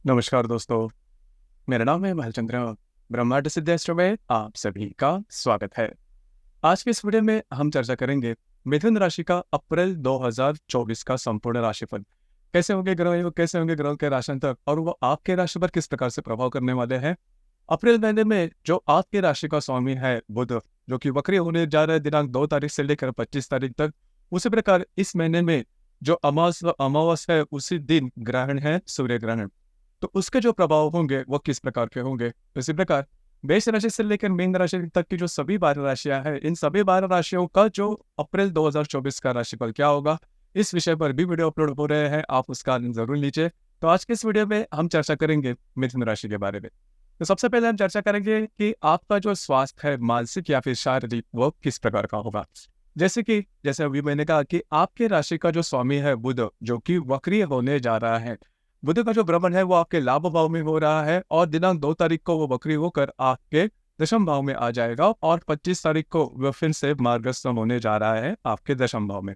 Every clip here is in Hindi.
नमस्कार दोस्तों, मेरा नाम है महलचंद्र। ब्रह्मांड सिद्ध एस्ट्रो में आप सभी का स्वागत है। आज के इस वीडियो में हम चर्चा करेंगे मिथुन राशि का अप्रैल 2024 का संपूर्ण राशिफल। कैसे होंगे ग्रह योग, कैसे होंगे ग्रहों के राशि तक और वो आपके राशि पर किस प्रकार से प्रभाव करने वाले हैं। अप्रैल महीने में जो आपकी राशि का स्वामी है बुध, जो कि वक्री होने जा रहा है दिनांक 2 तारीख से लेकर 25 तारीख तक। उसी प्रकार इस महीने में जो अमावस है उसी दिन ग्रहण है सूर्य ग्रहण। तो उसके जो प्रभाव होंगे वो किस प्रकार के होंगे। इसी प्रकार मेष राशि से लेकर मीन राशि तक की जो सभी 12 राशियां हैं, इन सभी 12 राशियों का जो अप्रैल 2024 का राशिफल क्या होगा, इस विषय पर भी वीडियो अपलोड हो रहे हैं, आप उसका आनंद जरूर लीजिए। तो आज के इस वीडियो में हम चर्चा करेंगे मिथुन राशि के बारे में। तो सबसे पहले हम चर्चा करेंगे कि आपका जो स्वास्थ्य है मानसिक या फिर शारीरिक वो किस प्रकार का होगा। जैसे अभी मैंने कहा कि आपके राशि का जो स्वामी है बुध, जो कि वक्रीय होने जा रहा है। बुध का जो भ्रमण है वो आपके लाभ भाव में हो रहा है और दिनांक 2 तारीख को वो वक्री होकर आपके दशम भाव में आ जाएगा और 25 तारीख को वह फिर से मार्गस्थ होने जा रहा है आपके दशम भाव में।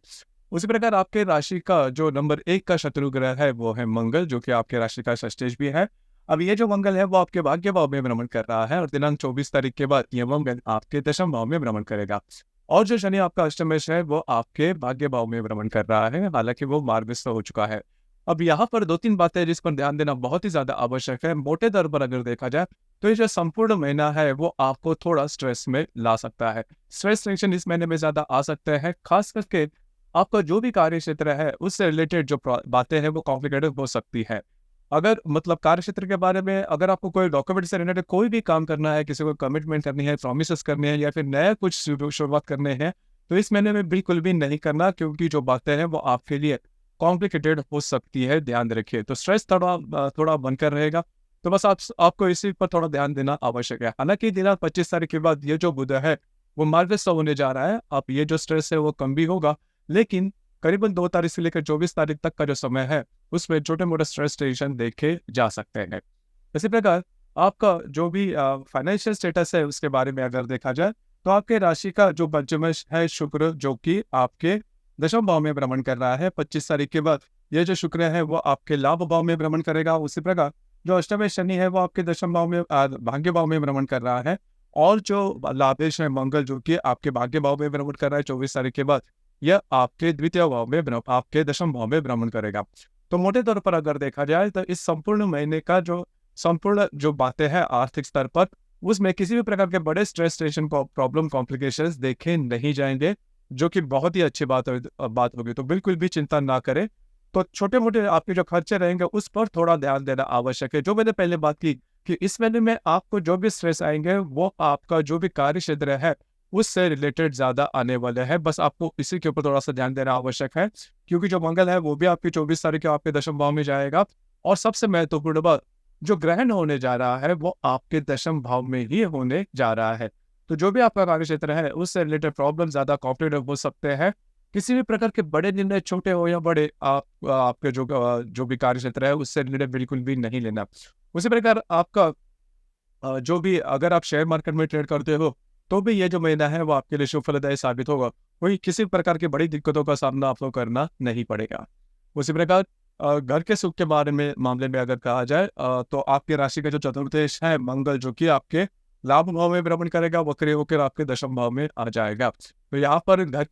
उसी प्रकार आपके राशि का जो नंबर 1 का शत्रु ग्रह है वो है मंगल, जो कि आपके राशि का षष्ठेश भी है। अब ये जो मंगल है वो आपके भाग्य भाव में भ्रमण कर रहा है और दिनांक 24 तारीख के बाद ये मंगल आपके दशम भाव में भ्रमण करेगा। और जो शनि आपका अष्टमेश है वो आपके भाग्य भाव में भ्रमण कर रहा है, हालांकि वो मार्गस्थ हो चुका है। अब यहाँ पर 2-3 बातें जिस पर ध्यान देना बहुत ही ज्यादा आवश्यक है। मोटे तौर पर अगर देखा जाए तो ये जो संपूर्ण महीना है वो आपको थोड़ा स्ट्रेस में ला सकता है। स्ट्रेस टेंशन इस महीने में ज्यादा आ सकते हैं, खास करके आपका जो भी कार्य क्षेत्र है उससे रिलेटेड जो बातें हैं वो कॉम्प्लिकेटेड हो सकती है। अगर मतलब कार्य क्षेत्र के बारे में अगर आपको कोई डॉक्यूमेंट से रिलेटेड कोई भी काम करना है, किसी को कमिटमेंट करनी है, प्रोमिस करने हैं या फिर नया कुछ शुरुआत करने हैं, तो इस महीने में बिल्कुल भी नहीं करना, क्योंकि जो बातें हैं वो आपके लिए कॉम्प्लिकेटेड हो सकती है, ध्यान रखिए। तो स्ट्रेस थोड़ा बनकर रहेगा, तो बस आपको इसी पर थोड़ा ध्यान देना आवश्यक है। हालांकि दिनांक 25 तारीख के बाद ये जो बुध है वो मार्गस्थ होने जा रहा है, अब ये जो स्ट्रेस है वो कम भी होगा, लेकिन करीबन 2 तारीख से लेकर 24 तारीख तक का जो समय है उसमें छोटे मोटे स्ट्रेस टेंशन देखे जा सकते हैं। इसी प्रकार आपका जो भी फाइनेंशियल स्टेटस है उसके बारे में अगर देखा जाए तो आपके राशि का जो पंचमेश है शुक्र, जो कि आपके दशम भाव में भ्रमण कर रहा है 25 तारीख के बाद। ये जो शुक्र है वो आपके लाभ भाव में भ्रमण करेगा। उसी प्रकार जो अष्टमेश शनि है वो आपके दशम भाव में भाग्य भाव में भ्रमण कर रहा है और जो लाभेश है मंगल, जो कि आपके भाग्य भाव में भ्रमण कर रहा है 24 तारीख के बाद, यह आपके द्वितीय भाव में आपके दशम भाव में भ्रमण करेगा। तो मोटे तौर पर अगर देखा जाए तो इस संपूर्ण महीने का जो संपूर्ण जो बातें हैं आर्थिक स्तर पर, उसमें किसी भी प्रकार के बड़े स्ट्रेस टेंशन को प्रॉब्लम कॉम्प्लिकेशंस देखे नहीं जाएंगे, जो कि बहुत ही अच्छी बात होगी। तो बिल्कुल भी चिंता ना करें। तो छोटे मोटे आपके जो खर्चे रहेंगे उस पर थोड़ा ध्यान देना आवश्यक है। जो मैंने पहले बात की कि इस महीने में आपको जो भी स्ट्रेस आएंगे वो आपका जो भी कार्य क्षेत्र है उससे रिलेटेड ज्यादा आने वाले हैं। बस आपको इसी के ऊपर थोड़ा सा ध्यान देना आवश्यक है, क्योंकि जो मंगल है वो भी आपकी 24 तारीख को आपके दशम भाव में जाएगा और सबसे महत्वपूर्ण बात, जो ग्रहण होने जा रहा है वो आपके दशम भाव में ही होने जा रहा है। तो जो भी आपका कार्य क्षेत्र है उससे रिलेटेड प्रॉब्लम ज्यादा कॉम्प्लिकेटेड हो सकते हैं। किसी भी प्रकार के बड़े निर्णय, छोटे हो या बड़े, आपके जो भी कार्य क्षेत्र है उससे रिलेटेड बिल्कुल भी नहीं लेना। उसी प्रकार आपका जो भी अगर आप शेयर मार्केट में ट्रेड करते हो तो भी ये जो महीना है वो आपके लिए शुभ फलदायी साबित होगा। कोई किसी प्रकार की बड़ी दिक्कतों का सामना आपको करना नहीं पड़ेगा। उसी प्रकार घर के सुख के बारे में मामले में अगर कहा जाए तो आपकी राशि का जो चतुर्थेश है मंगल, जो कि आपके लाभ भाव में भ्रमण करेगा, वक्री होकर आपके दशम भाव में आ जाएगा। तो यहाँ पर घर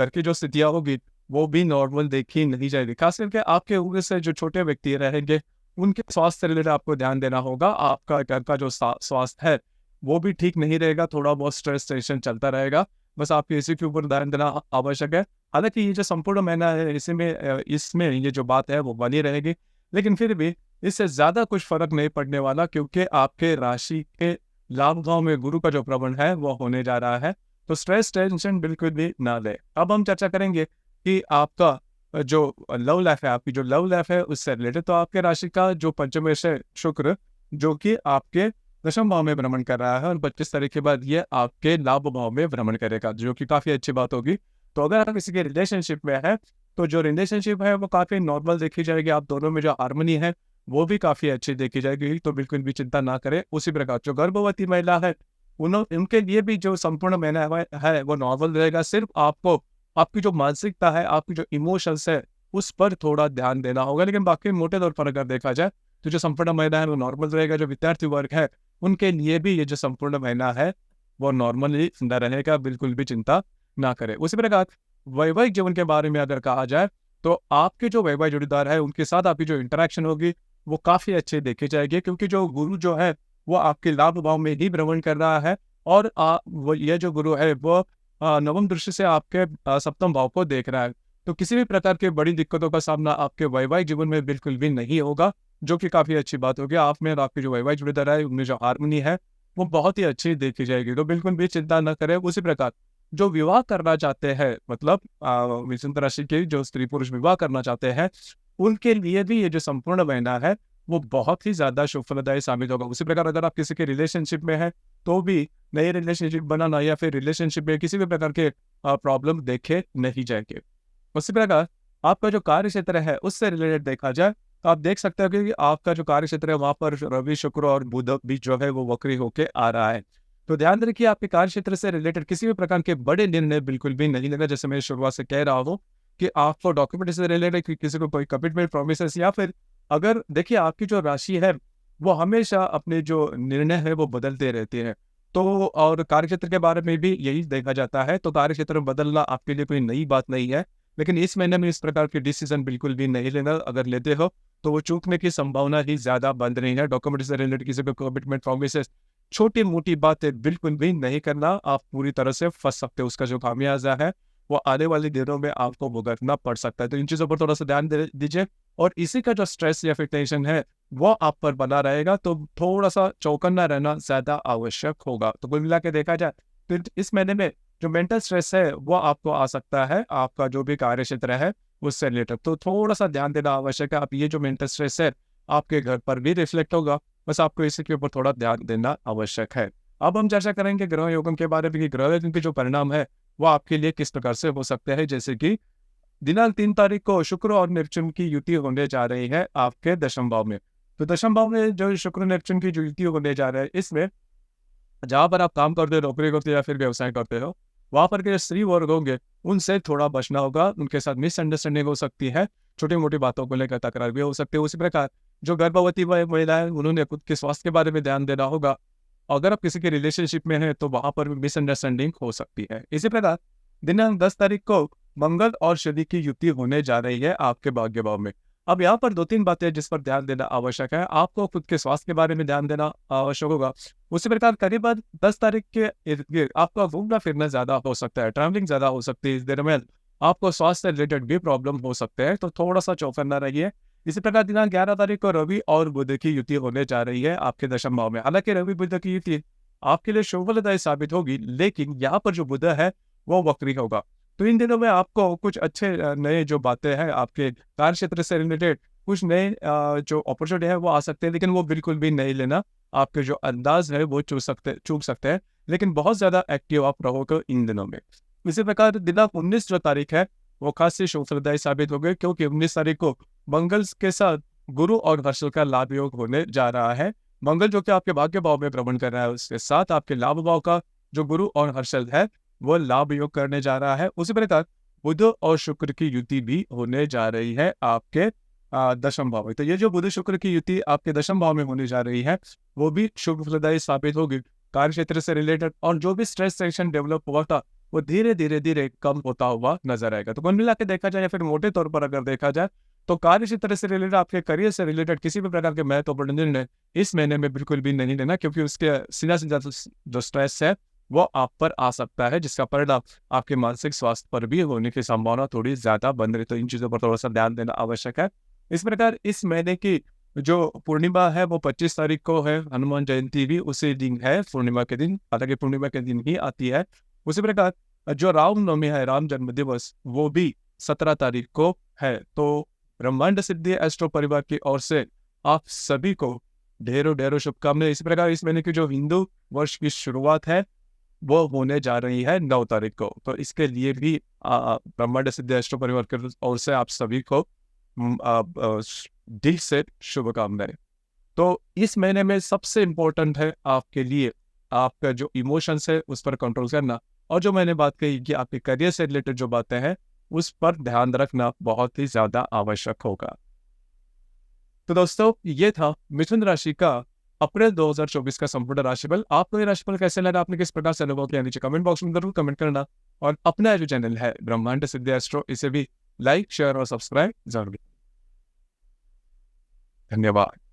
की जो स्थितियां होगी वो भी नॉर्मल देखी नहीं जाएगी। खास करके आपके उम्र से जो छोटे व्यक्ति रहेंगे उनके स्वास्थ्य से रिलेटेड आपको ध्यान देना होगा। आपका घर का जो स्वास्थ्य है वो भी ठीक नहीं रहेगा, थोड़ा बहुत स्ट्रेस टेंशन चलता रहेगा। बस आपको इसी के ऊपर ध्यान देना आवश्यक है। हालांकि ये जो संपूर्ण महीना है इसमें ये जो बात है वो बनी रहेगी, लेकिन फिर भी इससे ज्यादा कुछ फर्क नहीं पड़ने वाला, क्योंकि आपके राशि के लाभ भाव में गुरु का जो प्रबंध है वो होने जा रहा है। तो स्ट्रेस टेंशन बिल्कुल भी ना ले। अब हम चर्चा करेंगे कि आपका जो लव लाइफ है, आपकी जो लव लाइफ है उससे रिलेटेड। तो आपके राशि का जो पंचमेश है शुक्र, जो कि आपके दशम भाव में भ्रमण कर रहा है और 25 तारीख के बाद ये आपके लाभ भाव में भ्रमण करेगा, जो कि काफी अच्छी बात होगी। तो अगर आप किसी के रिलेशनशिप में है तो जो रिलेशनशिप है वो काफी नॉर्मल देखी जाएगी। आप दोनों में जो हार्मनी है वो भी काफी अच्छी देखी जाएगी, तो बिल्कुल भी चिंता ना करें। उसी प्रकार जो गर्भवती महिला है उनके लिए भी जो संपूर्ण महीना है वो नॉर्मल रहेगा। सिर्फ आपको आपकी जो मानसिकता है, आपकी जो इमोशंस है उस पर थोड़ा ध्यान देना होगा, लेकिन बाकी मोटे तौर पर अगर देखा जाए तो जो संपूर्ण महीना है वो नॉर्मल रहेगा। जो विद्यार्थी वर्ग है उनके लिए भी ये जो संपूर्ण महीना है वो नॉर्मली न रहेगा, बिल्कुल भी चिंता ना करें। उसी प्रकार वैवाहिक जीवन के बारे में अगर कहा जाए तो आपके जो वैवाहिक जोड़ीदार है उनके साथ आपकी जो इंटरेक्शन होगी वो काफी अच्छी देखी जाएगी, क्योंकि जो गुरु जो है वो आपके लाभ भाव में ही भ्रमण कर रहा है और ये जो गुरु है वो नवम दृष्टि से आपके सप्तम भाव को देख रहा है। तो किसी भी प्रकार की बड़ी दिक्कतों का सामना आपके वैवाहिक जीवन में बिल्कुल भी नहीं होगा, जो कि काफी अच्छी बात होगी। आप में और आपकी जो वैवाहिक जोड़ीदार है उनमें जो हार्मनी है वो बहुत ही अच्छी देखी जाएगी, तो बिल्कुल भी चिंता न करें। उसी प्रकार जो विवाह करना चाहते हैं, मतलब मिथुन राशि के जो स्त्री पुरुष विवाह करना चाहते हैं उनके लिए भी ये जो संपूर्ण महीना है वो बहुत ही ज्यादा शुभ फलदायी साबित होगा। उसी प्रकार अगर आप किसी के रिलेशनशिप में है तो भी नई रिलेशनशिप बनाना या फिर रिलेशनशिप में किसी भी प्रकार के प्रॉब्लम देखे नहीं जाएंगे। उसी प्रकार आपका जो कार्य क्षेत्र है उससे रिलेटेड देखा जाए तो आप देख सकते हो कि आपका जो कार्य क्षेत्र है वहां पर रवि शुक्र और बुध भी जो है वो वक्री होके आ रहा है। तो ध्यान रखिए आपके कार्य क्षेत्र से रिलेटेड किसी भी प्रकार के बड़े निर्णय बिल्कुल भी नहीं लेना। जैसे मैं शुरुआत से कह रहा हूँ कि आपको डॉक्यूमेंट से रिलेटेड किसी को कोई कमिटमेंट प्रोमिस या फिर अगर देखिए आपकी जो राशि है वो हमेशा अपने जो निर्णय है वो बदलते रहते हैं। तो और कार्यक्षेत्र के बारे में भी यही देखा जाता है। तो कार्यक्षेत्र में बदलना आपके लिए कोई नई बात नहीं है, लेकिन इस महीने में इस प्रकार के डिसीजन बिल्कुल भी नहीं लेना। अगर लेते हो तो वो चूकने की संभावना ही ज्यादा बन रही है। डॉक्यूमेंट से रिलेटेड किसी को कमिटमेंट प्रोमिस छोटी मोटी बातें बिल्कुल भी नहीं करना, आप पूरी तरह से फंस सकते हो। उसका जो खामियाजा है वो आने वाले दिनों में आपको भुगतना पड़ सकता है। तो इन चीजों पर थोड़ा सा ध्यान दीजिए और इसी का जो स्ट्रेस या फिर टेंशन है वो आप पर बना रहेगा, तो थोड़ा सा चौकन्ना रहना ज्यादा आवश्यक होगा। तो कुल मिला के देखा जाए तो इस महीने में जो मेंटल स्ट्रेस है वो आपको आ सकता है आपका जो भी कार्य क्षेत्र है उससे रिलेटेड, तो थोड़ा सा ध्यान देना आवश्यक है। आप ये जो मेंटल स्ट्रेस है आपके घर पर भी रिफ्लेक्ट होगा, बस आपको इसी के ऊपर थोड़ा ध्यान देना आवश्यक है। अब हम चर्चा करेंगे ग्रह योगम के बारे में कि ग्रह योगम के जो परिणाम है वो आपके लिए किस प्रकार से हो सकते हैं। जैसे कि दिनांक 3 तारीख को शुक्र और नेपच्यून की युति होने जा रही है आपके दशम भाव में। तो दशम भाव में जो शुक्र नेपच्यून की जो युति होने जा रहा है इसमें जहां पर आप काम करते हो, नौकरी करते हो या फिर व्यवसाय करते हो, वहां पर के स्त्री वर्ग होंगे उनसे थोड़ा बचना होगा। उनके साथ मिसअंडरस्टैंडिंग हो सकती है, छोटी मोटी बातों को लेकर तकरार भी हो सकती है। उसी प्रकार जो गर्भवती महिलाएं उन्होंने खुद के स्वास्थ्य के बारे में ध्यान देना होगा। अगर आप किसी के रिलेशनशिप में हैं तो वहां पर भी मिसअंडरस्टैंडिंग हो सकती है। इसी प्रकार दिनांक 10 तारीख को मंगल और शनि की युति होने जा रही है आपके भाग्य भाव में। अब यहाँ पर 2-3 बातें जिस पर ध्यान देना आवश्यक है। आपको खुद के स्वास्थ्य के बारे में ध्यान देना आवश्यक होगा। उसी प्रकार करीबन 10 तारीख के इर्द गिर्द आपका घूमना फिरना ज्यादा हो सकता है, ट्रैवलिंग ज्यादा हो सकती है। इस दरमियान आपको स्वास्थ्य रिलेटेड भी प्रॉब्लम हो सकते हैं, तो थोड़ा सा चौकन्ना रहिए। इसी प्रकार दिनांक 11 तारीख को रवि और बुध की युति होने जा रही है आपके दशम भाव में। हालांकि रवि बुध की युति आपके लिए शुभफलदायी साबित होगी, लेकिन यहाँ पर जो बुध है वो वक्री होगा। तो इन दिनों में आपको कुछ अच्छे नए जो बातें हैं आपके कार्य क्षेत्र से रिलेटेड कुछ नए जो अपॉर्चुनिटी है वो आ सकते हैं, लेकिन वो बिल्कुल भी नहीं लेना। आपके जो अंदाज है वो चूक सकते हैं, लेकिन बहुत ज्यादा एक्टिव आप रहोगे इन दिनों में। इसी प्रकार दिनांक 19 जो तारीख है वो खासी शुभफलदायी साबित हो गई, क्योंकि 19 तारीख को मंगल के साथ गुरु और हर्षल का लाभ योग होने जा रहा है। मंगल जो कि आपके भाग्य भाव में भ्रमण कर रहा है, उसके साथ आपके लाभ भाव का जो गुरु और हर्षल है वो लाभ योग करने जा रहा है। उसी प्रकार बुध और शुक्र की युति भी होने जा रही है आपके दशम भाव में। तो ये जो बुध शुक्र की युति आपके दशम भाव में होने जा रही है वो भी शुभ फलदायी साबित होगी कार्य क्षेत्र से रिलेटेड, और जो भी स्ट्रेस टेंशन डेवलप हुआ था वो धीरे धीरे कम होता हुआ नजर आएगा। तो कुल मिला के देखा जाए या फिर मोटे तौर पर अगर देखा जाए तो कार्य क्षेत्र से रिलेटेड आपके करियर से रिलेटेड किसी भी प्रकार के महत्वपूर्ण निर्णय इस महीने में बिल्कुल भी नहीं लेना, क्योंकि उसके सीधा जो स्ट्रेस है वो आप पर आ सकता है, जिसका परिणाम आपके मानसिक स्वास्थ्य पर भी होने की संभावना थोड़ी ज्यादा बन रही। तो इन चीजों पर थोड़ा सा ध्यान देना आवश्यक है। इस प्रकार इस महीने की जो पूर्णिमा है वो 25 तारीख को है। हनुमान जयंती भी उसी दिन है, पूर्णिमा के दिन, हालांकि पूर्णिमा के दिन ही आती है। उसी प्रकार जो रामनवमी है, राम जन्म दिवस, वो भी 17 तारीख को है। तो ब्रह्मांड सिद्धि एस्ट्रो परिवार की ओर से आप सभी को ढेरों ढेरों शुभकामनाएं। इस प्रकार इस महीने की जो हिंदू वर्ष की शुरुआत है वो होने जा रही है 9 तारीख को। तो इसके लिए भी ब्रह्मांड सिद्धि एस्ट्रो परिवार की ओर से आप सभी को दिल से शुभकामनाएं। तो इस महीने में सबसे इम्पोर्टेंट है आपके लिए आपका जो इमोशंस है उस पर कंट्रोल करना, और जो मैंने बात कही कि आपके करियर से रिलेटेड जो बातें हैं उस पर ध्यान रखना बहुत ही ज्यादा आवश्यक होगा। तो दोस्तों ये था मिथुन राशि का अप्रैल 2024 का संपूर्ण राशिफल। आपको ये राशिफल कैसे लगा, आपने किस प्रकार से अनुभव किया, नीचे कमेंट बॉक्स में जरूर कमेंट करना। और अपना जो चैनल है ब्रह्मांड सिद्धि एस्ट्रो, इसे भी लाइक शेयर और सब्सक्राइब जरूर। धन्यवाद।